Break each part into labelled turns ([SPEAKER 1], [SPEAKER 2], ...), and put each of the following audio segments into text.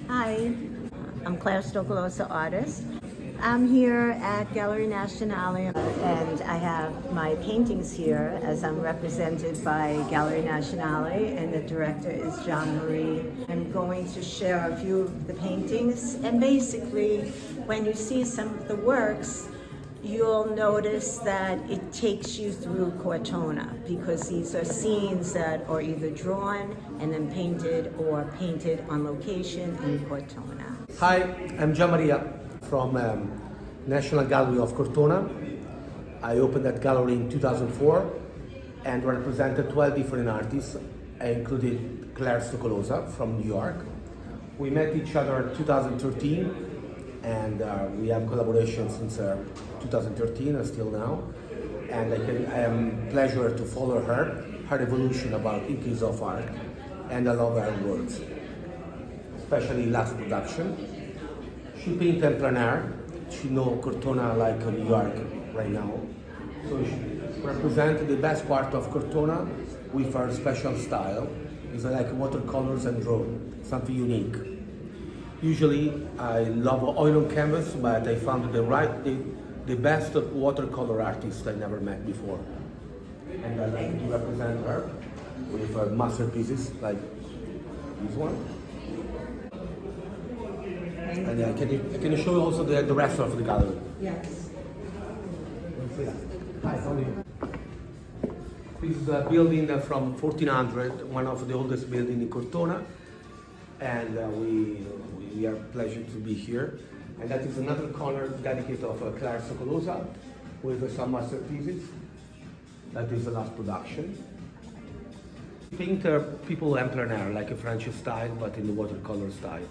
[SPEAKER 1] Hi, I'm Claire Stocolosa, artist. I'm here at Galleria Nazionale and I have my paintings here as I'm represented by Galleria Nazionale and the director is Jean-Marie. I'm going to share a few of the paintings and basically when you see some of the works you'll notice that it takes you through Cortona because these are scenes that are either drawn and then painted or painted on location in Cortona.
[SPEAKER 2] Hi, I'm Gianmaria from National Gallery of Cortona. I opened that gallery in 2004 and represented 12 different artists. I included Claire Stocolosa from New York. We met each other in 2013 and we have collaboration since 2013 and still now. And I am pleasure to follow her evolution about increase of art, and I love her works, especially last production. She paint en plein air. She know Cortona like New York right now. So she represent the best part of Cortona with her special style. It's like watercolors and draw, something unique. Usually I love oil on canvas, but I found the best watercolor artist I never met before. And I like to represent her with masterpieces like this one. And can you show also the rest of the gallery?
[SPEAKER 1] Yes.
[SPEAKER 2] Hi, how are you? This is a building from 1400, one of the oldest buildings in Cortona, and we are pleased to be here. And that is another corner dedicated of Claire Stocolosa with some masterpieces. That is the last production. Paint people en plein air, like a French style, but in the watercolor style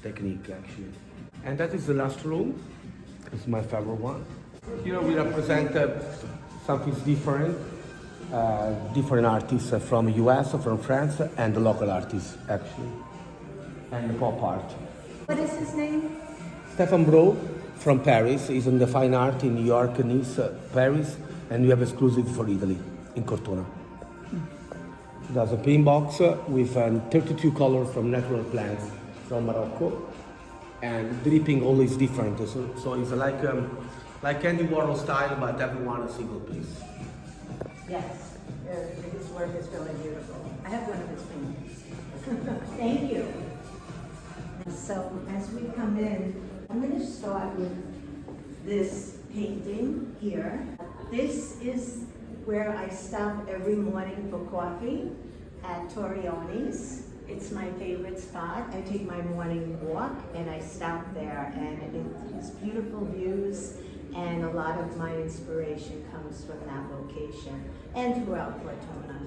[SPEAKER 2] technique actually. And that is the last room. It's my favorite one. Here we represent something different, different artists from the US, from France, and the local artists actually, and the pop art.
[SPEAKER 1] What is his name?
[SPEAKER 2] Stefan Bro from Paris. He's in the fine art in New York, Nice, Paris, and we have exclusive for Italy in Cortona. He does a paint box with 32 colors from natural plants from Morocco, and dripping always different. So it's like Andy Warhol style, but everyone a single piece.
[SPEAKER 1] Yes, his work is really beautiful. I have one of his paintings. Thank you. So as we come in, I'm going to start with this painting here. This is where I stop every morning for coffee at Torrione's. It's my favorite spot. I take my morning walk and I stop there, and it has beautiful views, and a lot of my inspiration comes from that location and throughout Cortona.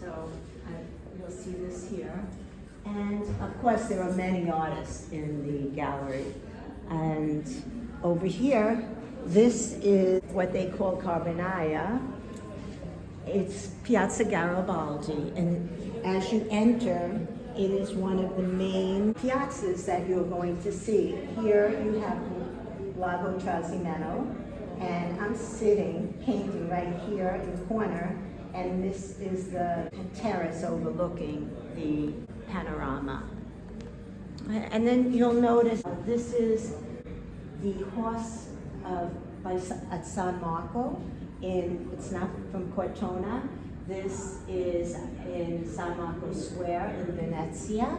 [SPEAKER 1] So you'll see this here. And of course there are many artists in the gallery. And over here, this is what they call Carbonaya. It's Piazza Garibaldi, and as you enter, it is one of the main piazzas that you're going to see. Here you have Lago Trasimeno, and I'm sitting painting right here in the corner, and this is the terrace overlooking the panorama. And then you'll notice this is the horse at San Marco. It's not from Cortona. This is in San Marco Square in Venezia.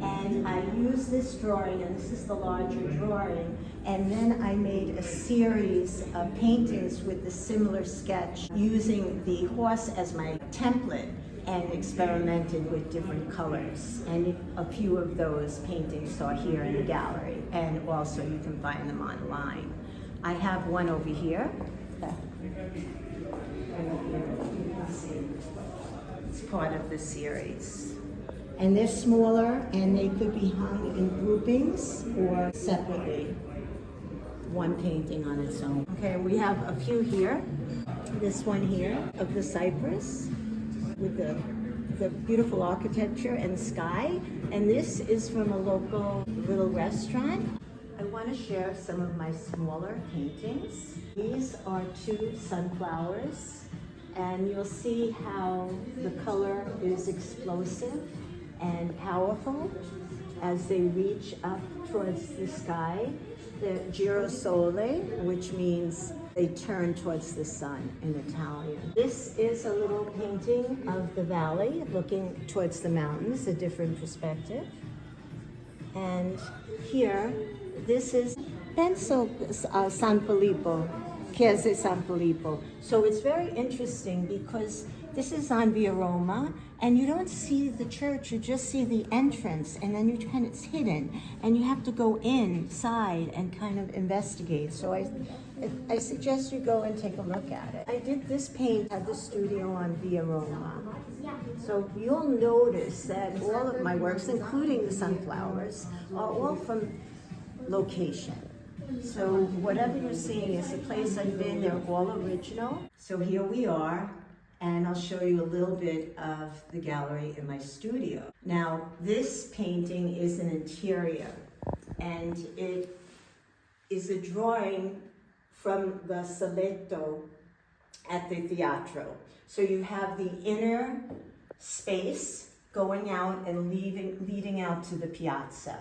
[SPEAKER 1] And I use this drawing, and this is the larger drawing, and then I made a series of paintings with the similar sketch using the horse as my template and experimented with different colors. And a few of those paintings are here in the gallery, and also you can find them online. I have one over here. You can see it's part of the series. And they're smaller, and they could be hung in groupings or separately. One painting on its own. Okay, we have a few here. This one here of the cypress with the beautiful architecture and sky. And this is from a local little restaurant. I want to share some of my smaller paintings. These are two sunflowers, and you'll see how the color is explosive and powerful. as they reach up towards the sky, the girasole, which means they turn towards the sun in Italian. This is a little painting of the valley looking towards the mountains, a different perspective. And here, this is Penso San Filippo, Chiesa San Filippo. So it's very interesting because this is on Via Roma, and you don't see the church, you just see the entrance, and then it's hidden, and you have to go inside and kind of investigate. So I suggest you go and take a look at it. I did this paint at the studio on Via Roma. So you'll notice that all of my works, including the sunflowers, are all from location. So whatever you're seeing is a place I've been, they're all original. So here we are, and I'll show you a little bit of the gallery in my studio. Now, this painting is an interior, and it is a drawing from the Saletto at the Teatro. So you have the inner space going out and leading out to the piazza.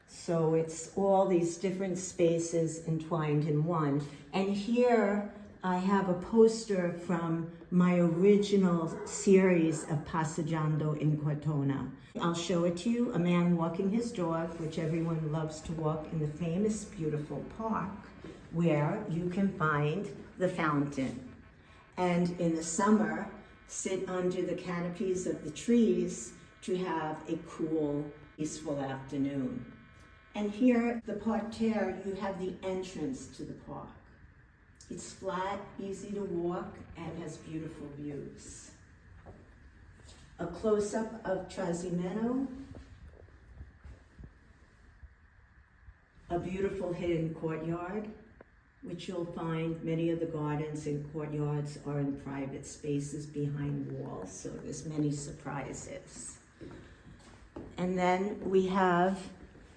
[SPEAKER 1] So it's all these different spaces entwined in one. And here I have a poster from my original series of Passeggiando in Cortona. I'll show it to you, a man walking his dog, which everyone loves to walk in the famous, beautiful park, where you can find the fountain. And in the summer, sit under the canopies of the trees to have a cool, peaceful afternoon. And here, the parterre, you have the entrance to the park. It's flat, easy to walk, and has beautiful views. A close-up of Trasimeno, a beautiful hidden courtyard, which you'll find many of the gardens and courtyards are in private spaces behind walls, so there's many surprises. And then we have,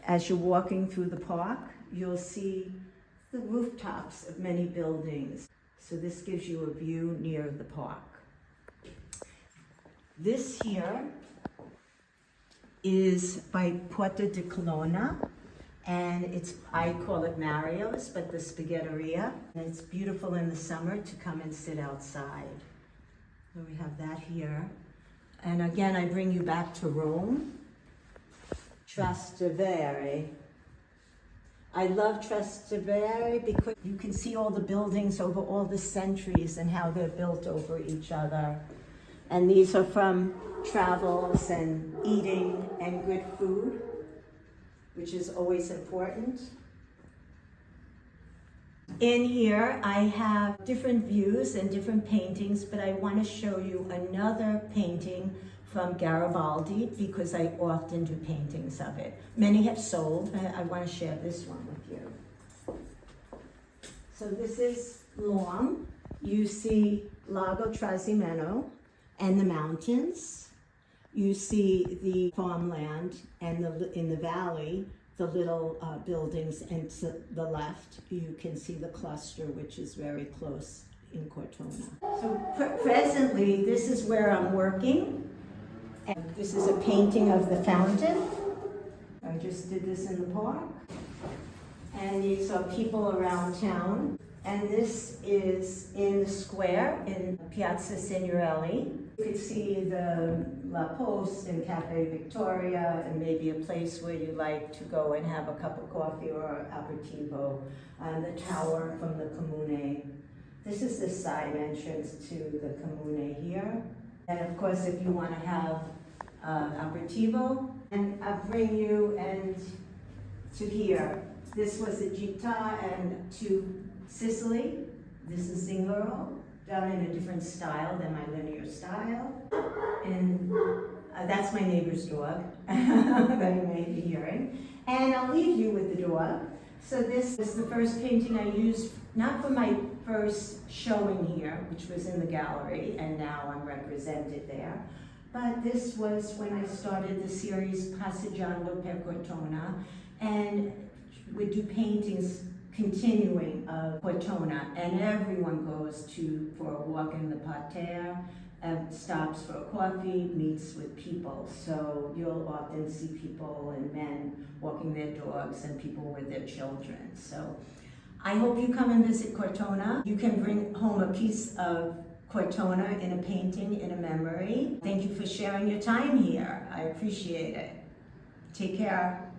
[SPEAKER 1] as you're walking through the park, you'll see the rooftops of many buildings. So this gives you a view near the park. This here is by Porta di Colonna, and I call it Mario's, but the Spaghetteria. And it's beautiful in the summer to come and sit outside. So we have that here. And again, I bring you back to Rome. Trastevere. I love Trastevere because you can see all the buildings over all the centuries and how they're built over each other. And these are from travels and eating and good food, which is always important. In here, I have different views and different paintings, but I want to show you another painting from Garibaldi because I often do paintings of it. Many have sold, but I want to share this one with you. So this is long. You see Lago Trasimeno and the mountains. You see the farmland and in the valley, the little buildings, and to the left, you can see the cluster, which is very close in Cortona. So presently, this is where I'm working. And this is a painting of the fountain. I just did this in the park. And these are people around town. And this is in the square in Piazza Signorelli. You could see the La Poste and Cafe Victoria, and maybe a place where you like to go and have a cup of coffee or aperitivo. The tower from the Comune. This is the side entrance to the Comune here. And of course, if you want to have aperitivo, and I'll bring you to here. This was a Gita, and to Sicily. This is Zingaro, done in a different style than my linear style. And that's my neighbor's dog that you may be hearing. And I'll leave you with the dog. So this is the first painting I used, not for my first showing here, which was in the gallery, and now I'm represented there. But this was when I started the series Passeggiando per Cortona, and would do paintings continuing of Cortona, and everyone goes for a walk in the parterre stops for a coffee, meets with people. So you'll often see people and men walking their dogs and people with their children. So I hope you come and visit Cortona. You can bring home a piece of Cortona in a painting, in a memory. Thank you for sharing your time here. I appreciate it. Take care.